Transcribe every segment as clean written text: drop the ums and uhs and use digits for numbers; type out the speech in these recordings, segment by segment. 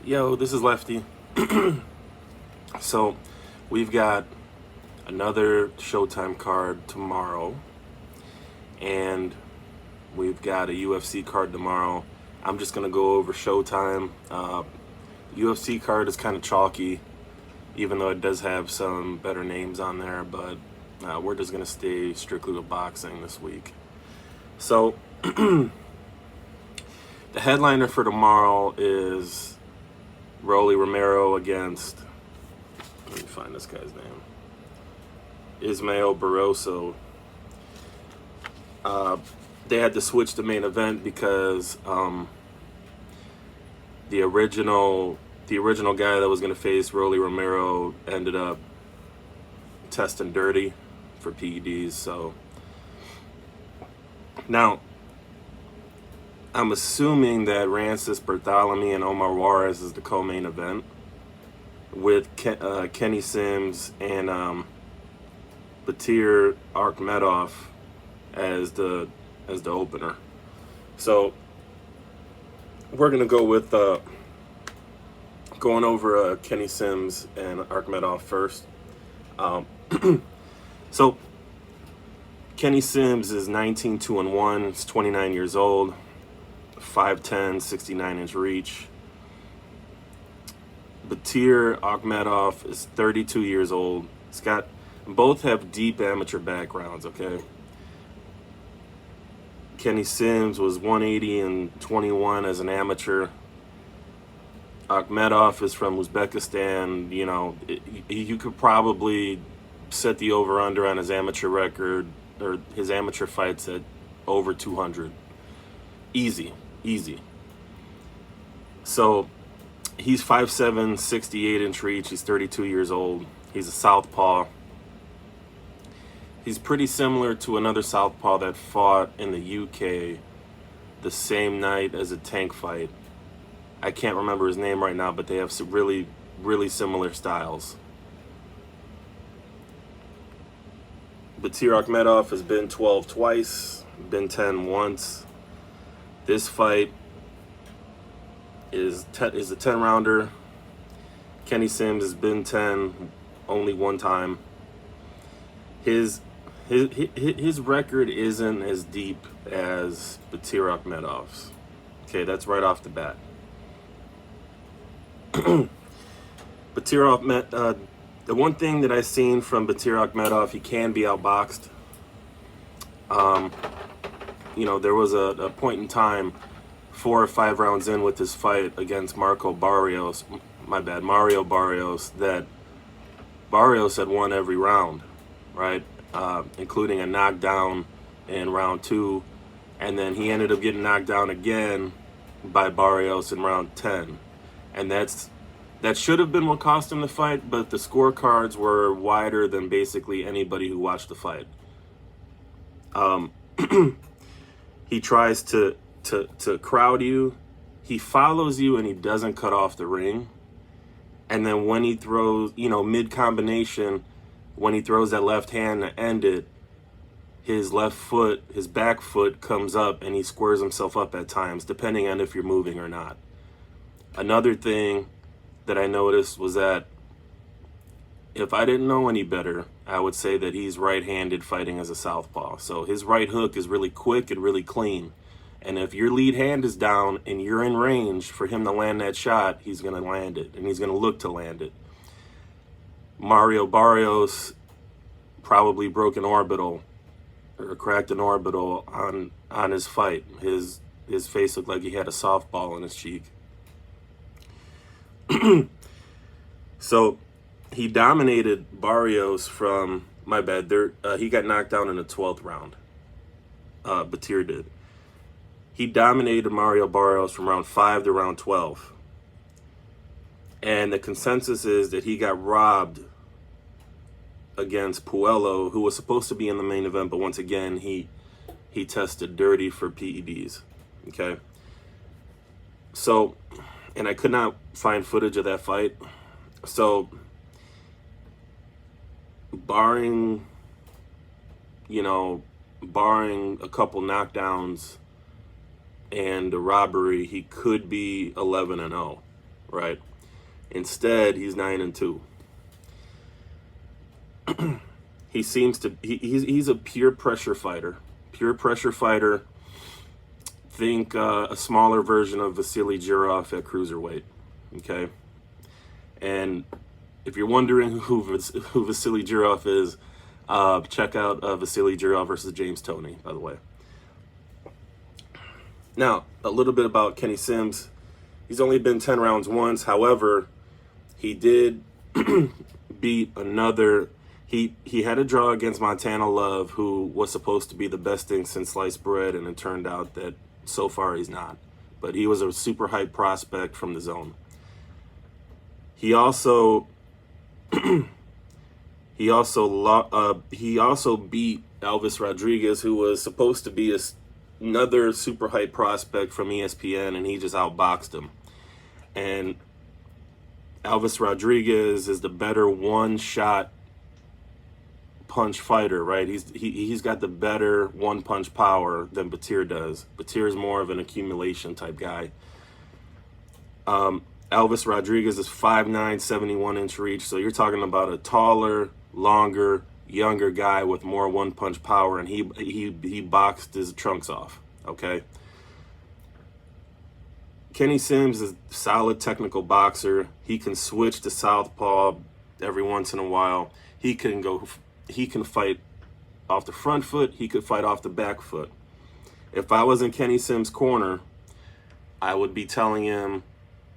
Yo, this is Lefty. So, we've got another Showtime card tomorrow, and we've got a UFC card tomorrow. I'm just gonna go over Showtime. UFC card is kind of chalky, even though it does have some better names on there, but we're just gonna stay strictly with boxing this week. So, the headliner for tomorrow is Rolly Romero against, let me find this guy's name, Ismael Barroso. They had to switch the main event because the original guy that was going to face Rolly Romero ended up testing dirty for PEDs. So now I'm assuming that Rancis Bartholomew and Omar Juarez is the co-main event, with Kenny Sims and Batir Akhmedov as the opener. So we're gonna go with going over Kenny Sims and Akhmedov first. So Kenny Sims is 19-2-1. He's 29 years old, 5'10", 69-inch reach. Batir Akhmedov is 32 years old. Both have deep amateur backgrounds, okay? Kenny Sims was 180-21 as an amateur. Akhmedov is from Uzbekistan. You know, you could probably set the over-under on his amateur record, or his amateur fights, at over 200. Easy. So he's 5'7", 68-inch reach. He's 32 years old. He's a southpaw. He's pretty similar to another southpaw that fought in the UK the same night as a Tank fight. I can't remember his name right now, but they have some really, really similar styles. Batir Akhmedov has been 12 twice, been 10 once. This fight is a 10-rounder. Kenny Sims has been 10 only one time. His record isn't as deep as Batir Akhmedov's. Okay, that's right off the bat. The one thing that I've seen from Batir Akhmedov, he can be outboxed. There was a point in time, 4 or 5 rounds in with this fight against Mario Barrios, that Barrios had won every round, right? Including a knockdown in round 2, and then he ended up getting knocked down again by Barrios in round 10, and that should have been what cost him the fight, but the scorecards were wider than basically anybody who watched the fight. He tries to crowd you, he follows you, and he doesn't cut off the ring. And then when he throws, mid-combination, when he throws that left hand to end it, his left foot, his back foot comes up, and he squares himself up at times, depending on if you're moving or not. Another thing that I noticed was that if I didn't know any better, I would say that he's right-handed fighting as a southpaw. So his right hook is really quick and really clean. And if your lead hand is down and you're in range for him to land that shot, he's going to land it, and he's going to look to land it. Mario Barrios probably broke an orbital or cracked an orbital on his fight. His face looked like he had a softball in his cheek. So he dominated Barrios from, he got knocked down in the 12th round. Batir did. He dominated Mario Barrios from round 5 to round 12. And the consensus is that he got robbed against Puello, who was supposed to be in the main event, but once again, he tested dirty for PEDs. Okay? So, and I could not find footage of that fight. So, barring a couple knockdowns and a robbery, he could be 11-0, right? Instead, he's 9-2. He's a pure pressure fighter. Pure pressure fighter. Think a smaller version of Vasily Jirov at cruiserweight. Okay, and if you're wondering who Vasily Jirov is, check out Vasily Jirov versus James Toney, by the way. Now, a little bit about Kenny Sims. He's only been 10 rounds once. However, he did beat another. He had a draw against Montana Love, who was supposed to be the best thing since sliced bread, and it turned out that so far he's not. But he was a super hype prospect from the zone. He also he also beat Elvis Rodriguez, who was supposed to be another super hype prospect from ESPN, and he just outboxed him. And Elvis Rodriguez is the better one-shot punch fighter, right? He's got the better one-punch power than Batir does. Batir is more of an accumulation type guy. Elvis Rodriguez is 5'9", 71-inch reach, so you're talking about a taller, longer, younger guy with more one-punch power, and he boxed his trunks off, okay? Kenny Sims is a solid technical boxer. He can switch to southpaw every once in a while. He can fight off the front foot. He could fight off the back foot. If I was in Kenny Sims' corner, I would be telling him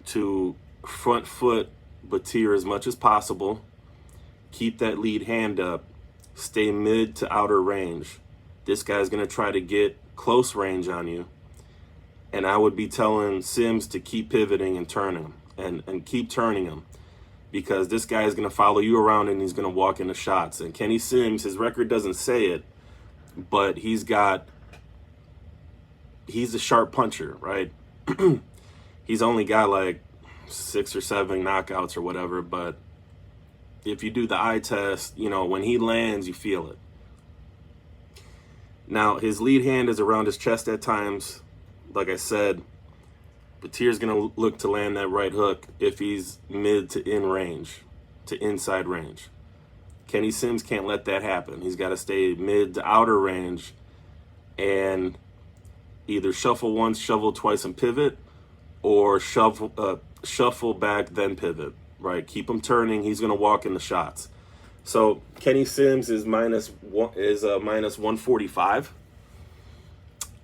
to front foot Batir as much as possible. Keep that lead hand up. Stay mid to outer range. This guy's going to try to get close range on you. And I would be telling Sims to keep pivoting and turning him and keep turning him, because this guy is going to follow you around and he's going to walk into shots. And Kenny Sims, his record doesn't say it, but he's a sharp puncher, right? He's only got like 6 or 7 knockouts or whatever, but if you do the eye test, when he lands, you feel it. Now, his lead hand is around his chest at times. Like I said, Batir's going to look to land that right hook if he's mid to inside range. Kenny Sims can't let that happen. He's got to stay mid to outer range and either shuffle once, shovel twice, and pivot, or shuffle back, then pivot, right? Keep him turning. He's going to walk into shots. So Kenny Sims is minus 145.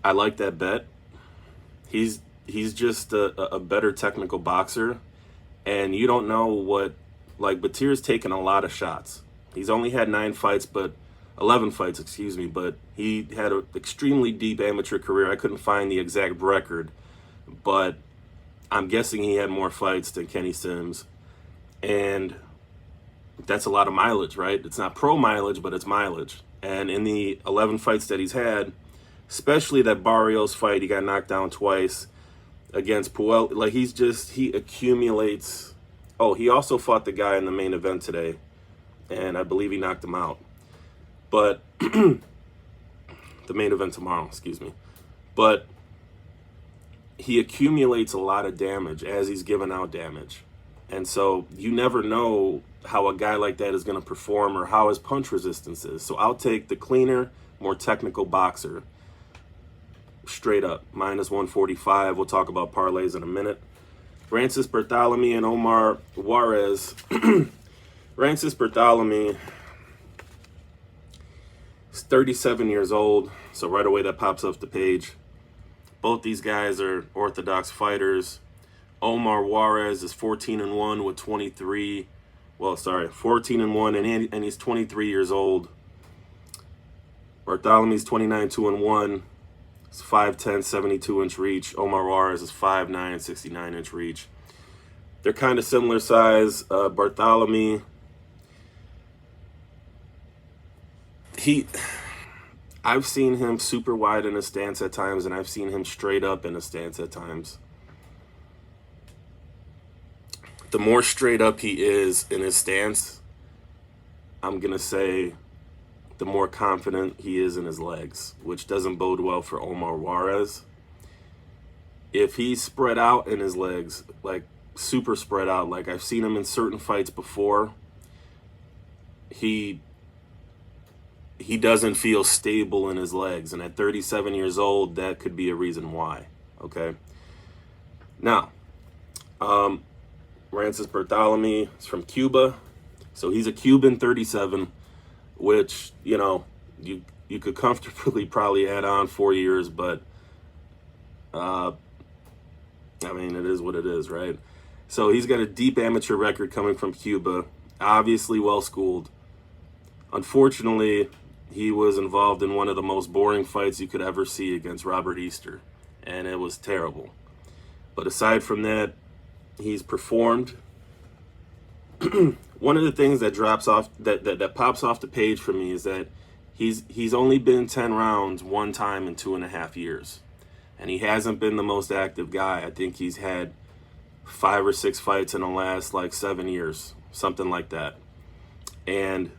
I like that bet. He's just a better technical boxer, and you don't know what, like, Batir's taken a lot of shots. He's only had 11 fights, but he had an extremely deep amateur career. I couldn't find the exact record, but I'm guessing he had more fights than Kenny Sims, and that's a lot of mileage, right? It's not pro mileage, but it's mileage. And in the 11 fights that he's had, especially that Barrios fight, he got knocked down twice against Puel. Like, he accumulates. Oh, he also fought the guy in the main event today, and I believe he knocked him out. But the main event tomorrow, excuse me. But he accumulates a lot of damage as he's giving out damage. And so you never know how a guy like that is going to perform or how his punch resistance is. So I'll take the cleaner, more technical boxer straight up, minus 145. We'll talk about parlays in a minute. Francis Bartholomew and Omar Juarez. Francis Bartholomew is 37 years old, so right away that pops up the page. Both these guys are orthodox fighters. Omar Juarez is 14-1 with 14-1, and he's 23 years old. Bartholomew's 29-2-1. It's 5'10", 72-inch reach. Omar Juarez is 5'9", 69-inch reach. They're kind of similar size. Bartholomew, I've seen him super wide in his stance at times, and I've seen him straight up in his stance at times. The more straight up he is in his stance, I'm going to say the more confident he is in his legs, which doesn't bode well for Omar Juarez. If he's spread out in his legs, like super spread out. Like, I've seen him in certain fights before. He doesn't feel stable in his legs, and at 37 years old, that could be a reason why. Okay. Now, Francis Bartholomew is from Cuba, so he's a Cuban, 37, which, you know, you could comfortably probably add on 4 years, but I mean, it is what it is, right? So he's got a deep amateur record coming from Cuba, obviously well-schooled. Unfortunately, he was involved in one of the most boring fights you could ever see against Robert Easter, and it was terrible. But aside from that, he's performed. One of the things that drops off, that pops off the page for me, is that he's only been 10 rounds one time in 2.5 years. And he hasn't been the most active guy. I think he's had 5 or 6 fights in the last like 7 years, something like that. And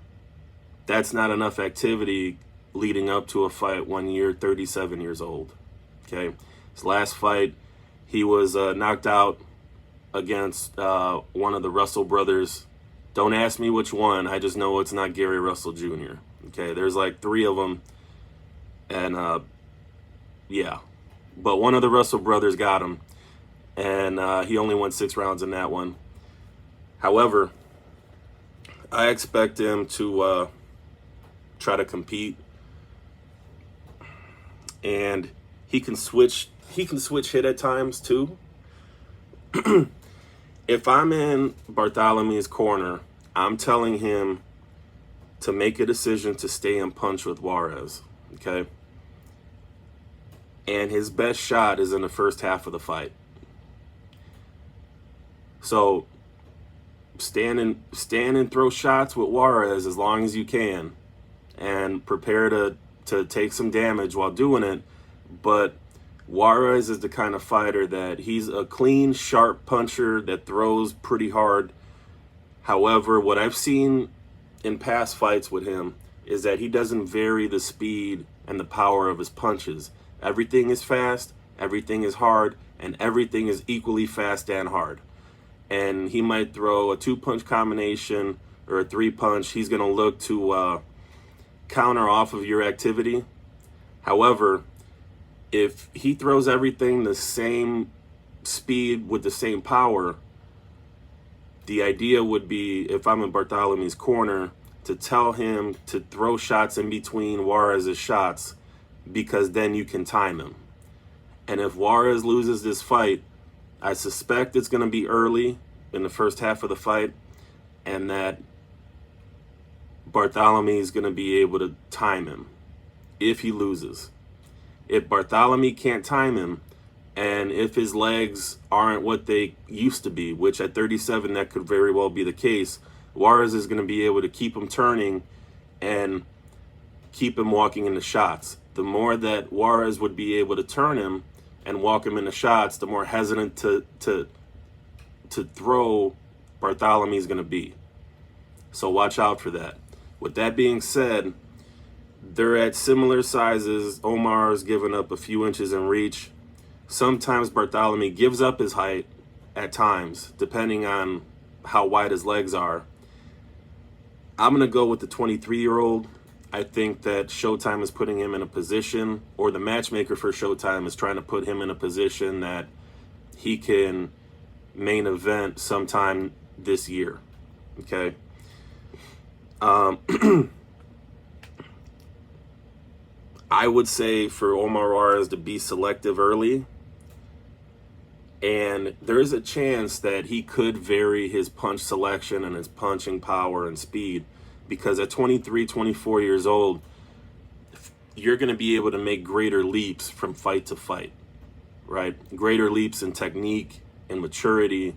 that's not enough activity leading up to a fight 1 year, 37 years old. Okay. His last fight, he was knocked out against one of the Russell brothers. Don't ask me which one. I just know it's not Gary Russell Jr. Okay. There's like 3 of them. And yeah. But one of the Russell brothers got him, and he only won 6 rounds in that one. However, I expect him to try to compete, and he can switch hit at times too. If I'm in Bartholomew's corner, I'm telling him to make a decision to stay and punch with Juarez. Okay. And his best shot is in the first half of the fight. So stand and throw shots with Juarez as long as you can, and prepare to take some damage while doing it. But Juarez is the kind of fighter that he's a clean, sharp puncher that throws pretty hard. However, what I've seen in past fights with him is that he doesn't vary the speed and the power of his punches. Everything is fast, everything is hard, and everything is equally fast and hard. And he might throw a 2-punch combination or a 3-punch. He's going to look to counter off of your activity. However, if he throws everything the same speed with the same power, the idea would be, if I'm in Bartholomew's corner, to tell him to throw shots in between Juarez's shots, because then you can time him. And if Juarez loses this fight, I suspect it's going to be early in the first half of the fight, and that Bartholomew is going to be able to time him if he loses. If Bartholomew can't time him, and if his legs aren't what they used to be, which at 37 that could very well be the case, Juarez is going to be able to keep him turning and keep him walking into shots. The more that Juarez would be able to turn him and walk him into shots, the more hesitant to throw Bartholomew is going to be. So watch out for that. With that being said, they're at similar sizes. Omar's given up a few inches in reach. Sometimes Bartholomew gives up his height at times, depending on how wide his legs are. I'm going to go with the 23-year-old. I think that Showtime is putting him in a position, or the matchmaker for Showtime is trying to put him in a position that he can main event sometime this year. Okay. I would say for Omar Juarez to be selective early, and there is a chance that he could vary his punch selection and his punching power and speed, because at 23, 24 years old, you're going to be able to make greater leaps from fight to fight, right? Greater leaps in technique and maturity.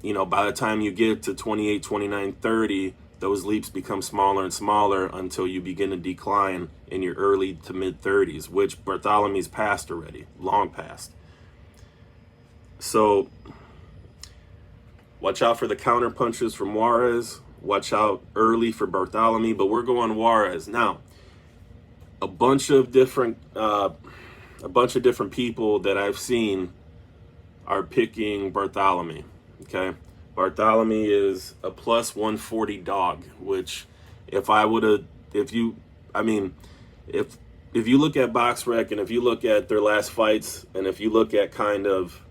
You know, by the time you get to 28, 29, 30, those leaps become smaller and smaller until you begin to decline in your early to mid 30s, which Bartholomew's passed already, long past. So watch out for the counter punches from Juarez. Watch out early for Bartholomew, but we're going Juarez. Now, a bunch of different people that I've seen are picking Bartholomew. Okay, Bartholomew is a plus 140 dog, which if I would have, if you, I mean, if you look at BoxRec and if you look at their last fights and if you look at kind of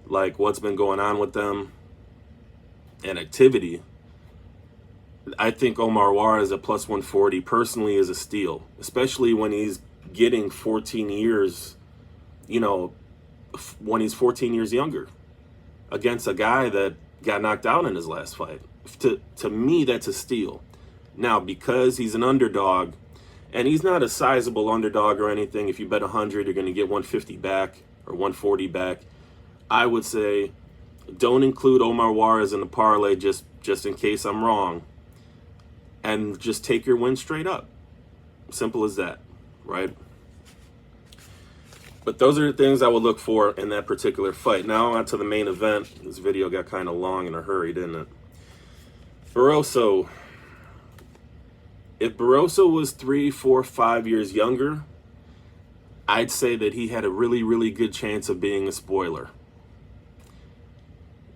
like what's been going on with them and activity, I think Omar Juarez at plus 140 personally is a steal, especially when he's getting 14 years, you know, when he's 14 years younger against a guy that got knocked out in his last fight. To me, that's a steal. Now, because he's an underdog, and he's not a sizable underdog or anything, if you bet 100, you're going to get 150 back or 140 back. I would say don't include Omar Juarez in the parlay just in case I'm wrong. And just take your win straight up. Simple as that, right? But those are the things I would look for in that particular fight. Now on to the main event. This video got kind of long in a hurry, didn't it? Barroso. If Barroso was 3, 4, 5 years younger, I'd say that he had a really, really good chance of being a spoiler.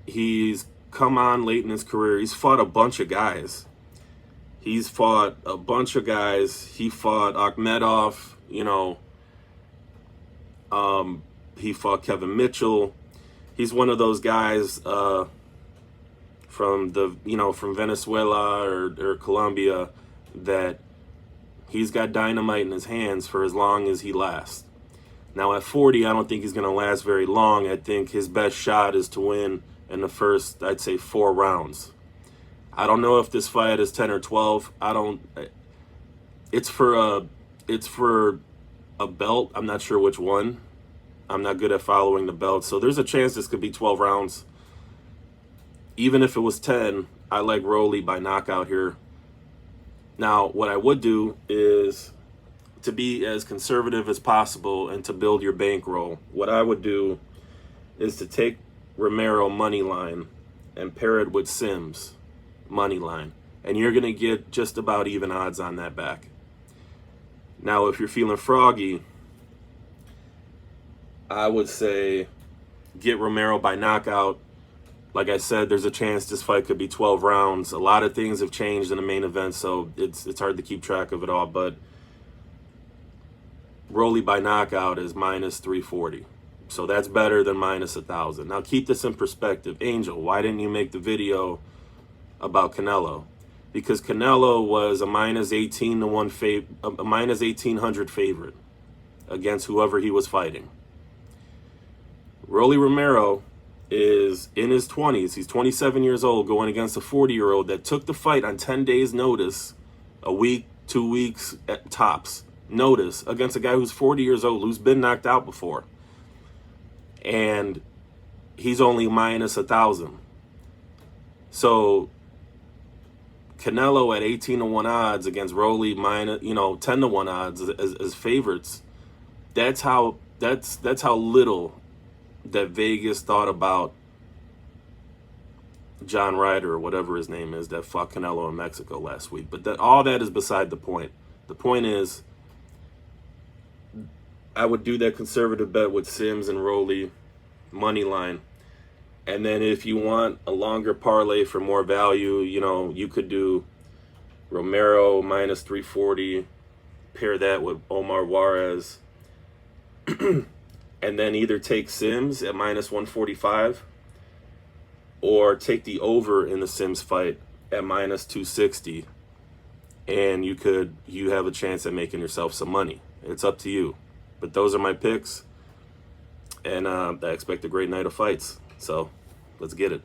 He's come on late in his career. He's fought a bunch of guys. He fought Akhmedov, you know. He fought Kevin Mitchell. He's one of those guys from Venezuela or Colombia that he's got dynamite in his hands for as long as he lasts. Now at 40, I don't think he's going to last very long. I think his best shot is to win in the first, I'd say, 4 rounds. I don't know if this fight is 10 or 12. It's for a belt. I'm not sure which one. I'm not good at following the belt. So there's a chance this could be 12 rounds. Even if it was 10, I like Rolly by knockout here. Now, what I would do is to be as conservative as possible and to build your bankroll. What I would do is to take Romero money line and pair it with Sims money line, and you're going to get just about even odds on that back. Now, if you're feeling froggy, I would say get Romero by knockout. Like I said, there's a chance this fight could be 12 rounds. A lot of things have changed in the main event, so it's hard to keep track of it all, but Rolly by knockout is minus 340. So that's better than minus 1,000. Now keep this in perspective. Angel, why didn't you make the video about Canelo? Because Canelo was a minus 18 to 1 a minus 1,800 favorite against whoever he was fighting. Rolly Romero is in his 20s. He's 27 years old, going against a 40-year-old that took the fight on 10 days notice, a week, 2 weeks at tops notice, against a guy who's 40 years old, who's been knocked out before. And he's only minus 1,000. So Canelo at 18 to 1 odds against Rolly minus, 10 to 1 odds as favorites. That's how little that Vegas thought about John Ryder or whatever his name is that fought Canelo in Mexico last week. But all that is beside the point. The point is, I would do that conservative bet with Sims and Rolly money line. And then if you want a longer parlay for more value, you could do Romero minus 340, pair that with Omar Juarez, and then either take Sims at minus 145 or take the over in the Sims fight at minus 260, and you have a chance at making yourself some money. It's up to you. But those are my picks, and I expect a great night of fights. So let's get it.